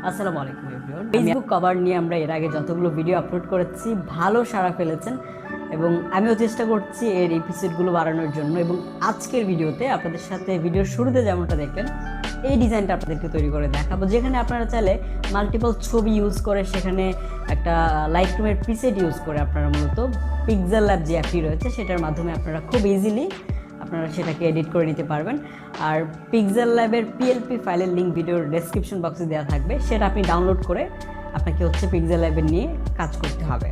আসসালামু আলাইকুম everyone. Facebook cover নিয়ে আমরা এর আগে যতগুলো ভিডিও আপলোড করেছি ভালো সাড়া ফেলেছেন এবং আমিও চেষ্টা করছি এর এপিসোডগুলো বাড়ানোর জন্য। এবং আজকের ভিডিওতে আপনাদের সাথে ভিডিওর শুরুতে যেমনটা দেখলেন এই ডিজাইনটা আপনাদেরকে তৈরি করে দেখাবো, যেখানে আপনারা চাইলে মাল্টিপল ছবি ইউজ করে সেখানে একটা লাইটরুমের প্রিসেট ইউজ করে আপনারা মূলত পিক্সেল ল্যাব যে অ্যাপটি রয়েছে সেটার মাধ্যমে আপনারা খুব ইজিলি আপনারা সেটাকে এডিট করে নিতে পারবেন। আর পিক্সেল ল্যাবের পিএলপি ফাইলের লিঙ্ক ভিডিওর ডেসক্রিপশন বক্সে দেওয়া থাকবে, সেটা আপনি ডাউনলোড করে আপনাকে পিক্সেল ল্যাবের নিয়ে কাজ করতে হবে।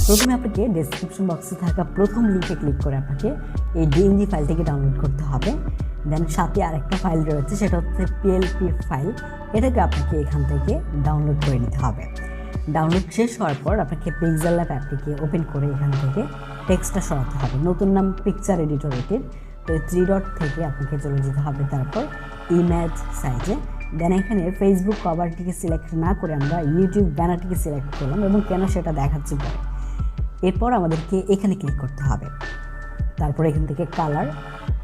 প্রথমে আপনাকে ডেসক্রিপশন বক্সে থাকা প্রথম লিঙ্কে ক্লিক করে আপনাকে এই ডিএনজি ফাইলটিকে ডাউনলোড করতে হবে। দেন সাথে আরেকটা ফাইল রয়েছে, সেটা হচ্ছে পিএলপি ফাইল। এটাকে আপনাকে এখান থেকে ডাউনলোড করে নিতে হবে। ডাউনলোড শেষ হওয়ার পর আপনাকে পিক্সেল ল্যাব অ্যাপটিকে ওপেন করে এখান থেকে টেক্সটটা সরাতে হবে। নতুন নাম পিকচার এডিটর এটির, তো 3 ডট থেকে আপনাকে চলে যেতে হবে তারপর ইমেজ সাইজে। দেন এখানে ফেসবুক কভারটিকে সিলেক্ট না করে আমরা ইউটিউব ব্যানারটিকে সিলেক্ট করলাম এবং কেন সেটা দেখাচ্ছি পরে। এরপর আমাদেরকে এখানে ক্লিক করতে হবে, তারপর এখান থেকে কালার,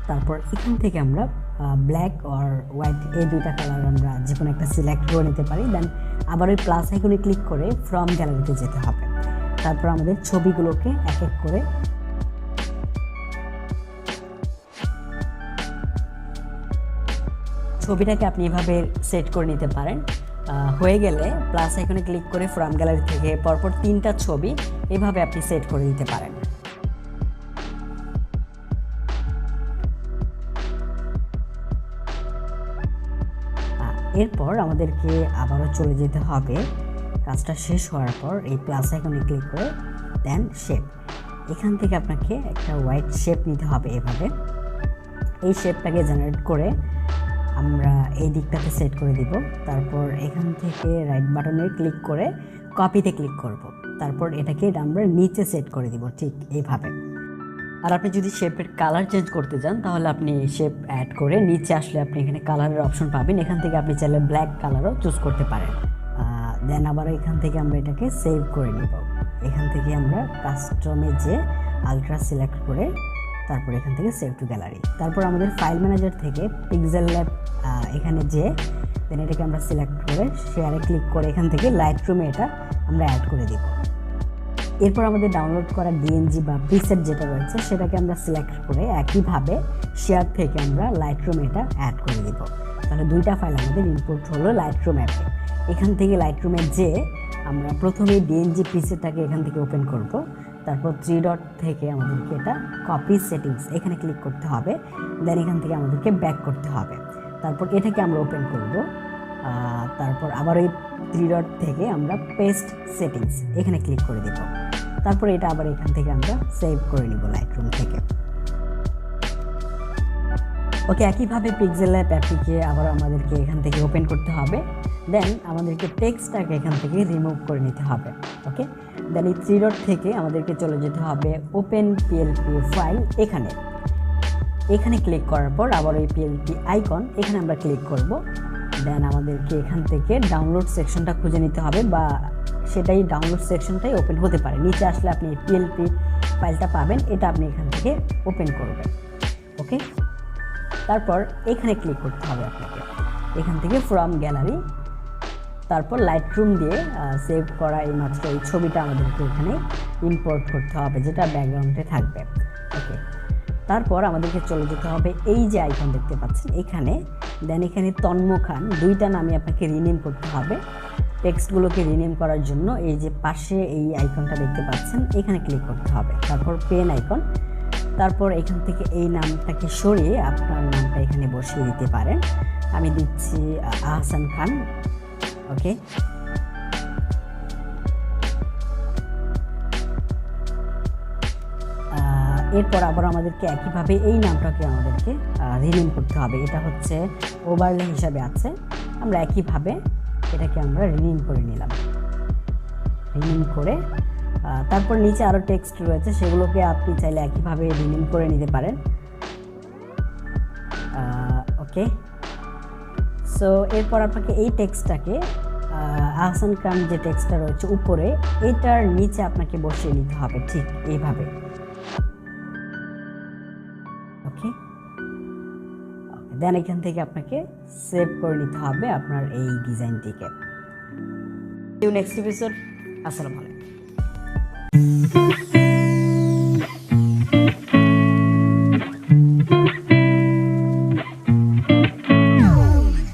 তারপর এখান থেকে আমরা ব্ল্যাক আর হোয়াইট এই দুইটা কালার আমরা যে কোনো একটা সিলেক্ট করে নিতে পারি। দেন আবার ওই প্লাস আইকনে ক্লিক করে ফ্রম গ্যালারিতে যেতে হবে। তারপর আমাদের ছবিগুলোকে এক এক করে ছবিটাকে আপনি এভাবে সেট করে নিতে পারেন। হয়ে গেলে প্লাস আইকনে ক্লিক করে ফ্রম গ্যালারি থেকে পরপর 3টা ছবি এভাবে আপনি সেট করে দিতে পারেন। এরপর আমাদেরকে আবারও চলে যেতে হবে, কাজটা শেষ হওয়ার পর এই প্লাস আইকনে ক্লিক করে দেন শেপ। এখান থেকে আপনাকে একটা হোয়াইট শেপ নিতে হবে। এভাবে এই শেপটাকে জেনারেট করে আমরা এই দিকটাতে সেট করে দিব। তারপর এখান থেকে রাইট বাটনে ক্লিক করে কপিতে ক্লিক করব। তারপর এটাকে আমরা নিচে সেট করে দিব ঠিক এইভাবে। আর আপনি যদি শেপের কালার চেঞ্জ করতে চান তাহলে আপনি শেপ অ্যাড করে নিচে আসলে আপনি এখানে কালারের অপশন পাবেন। এখান থেকে আপনি চাইলে ব্ল্যাক কালারও চুজ করতে পারেন। দেন আবার এখান থেকে আমরা এটাকে সেভ করে নিব। এখান থেকে আমরা কাস্টমে যে আলট্রা সিলেক্ট করে তারপর এখান থেকে সেভ টু গ্যালারি। তারপর আমাদের ফাইল ম্যানেজার থেকে পিক্সেল ল্যাব এখানে যে দেন এটাকে আমরা সিলেক্ট করে শেয়ারে ক্লিক করে এখান থেকে লাইটরুমে এটা আমরা অ্যাড করে দিব। এরপর আমাদের ডাউনলোড করা ডিএনজি বা প্রিসেট যেটা রয়েছে সেটাকে আমরা সিলেক্ট করে একইভাবে শেয়ার থেকে আমরা লাইটরুমে এটা অ্যাড করে দিব। তাহলে দুইটা ফাইল আমাদের ইম্পোর্ট হলো লাইটরুম অ্যাপে। এখান থেকে লাইটরুমে যে আমরা প্রথমে ডিএনজি প্রিসেটটাকে এখান থেকে ওপেন করব। তারপর 3 ডট থেকে আমাদেরকে এটা কপি সেটিংস এখানে ক্লিক করতে হবে। দেন এখান থেকে আমাদেরকে ব্যাক করতে হবে। তারপর এটাকে আমরা ওপেন করব। তারপর আবার ওই 3 ডট থেকে আমরা পেস্ট সেটিংস এখানে ক্লিক করে দেব। তারপর এটা আবার এখান থেকে আমরা সেভ করে নিব লাইটরুম থেকে। ওকে, একইভাবে পিক্সেল ল্যাব অ্যাপটিকে আবার আমাদেরকে এখান থেকে ওপেন করতে হবে। দেন আমাদেরকে টেক্সটটাকে এখান থেকে রিমুভ করে নিতে হবে। ওকে, দেন এই 3 ডট থেকে আমাদেরকে চলে যেতে হবে ওপেন পিএলপি ফাইল। এখানে ক্লিক করার পর আবার ওই পিএলপি আইকন এখানে আমরা ক্লিক করব। দেন আমাদেরকে এখান থেকে ডাউনলোড সেকশনটা খুঁজে নিতে হবে, বা সেটাই ডাউনলোড সেকশনটাই ওপেন হতে পারে। নিচে আসলে আপনি পিএলপি ফাইলটা পাবেন, এটা আপনি এখান থেকে ওপেন করবেন। ওকে, তারপর এখানে ক্লিক করতে হবে আপনাকে। এখান থেকে ফ্রম গ্যালারি, তারপর লাইটরুম দিয়ে সেভ করা এই মাত্র এই ছবিটা আমাদেরকে এখানে ইম্পোর্ট করতে হবে, যেটা ব্যাকগ্রাউন্ডে থাকবে। ওকে, তারপর আমাদেরকে চলে যেতে হবে এই যে আইকন দেখতে পাচ্ছেন এখানে। দেন এখানে তন্ম খান দুইটা নামে আপনাকে রিনেম করতে হবে। টেক্সটগুলোকে রিনেম করার জন্য এই যে পাশে এই আইকনটা দেখতে পাচ্ছেন এখানে ক্লিক করতে হবে। তারপর পেন আইকন, তারপর এখান থেকে এই নামটাকে সরিয়ে আপনার নামটা এখানে বসিয়ে দিতে পারেন। আমি দিচ্ছি আহসান খান। ওকে, এরপর আবার আমাদেরকে একইভাবে এই নামটাকে আমাদেরকে রিনেম করতে হবে। এটা হচ্ছে ওভারলে হিসাবে আছে, আমরা একইভাবে এটাকে আমরা রিনেম করে নিলাম। রিনেম করে তারপর নিচে আরও টেক্সট রয়েছে, সেগুলোকে আপনি চাইলে একইভাবে রিনেম করে নিতে পারেন। ওকে, সো এরপর আপনাকে এই টেক্সটটাকে আহসান খান যে টেক্সটটা রয়েছে উপরে এটার নিচে আপনাকে বসিয়ে নিতে হবে ঠিক এইভাবে। ওকে, দেন এখান থেকে আপনাকে সেভ করে নিতে হবে আপনার এই ডিজাইনটিকে। Next episode. আসসালামু আলাইকুম।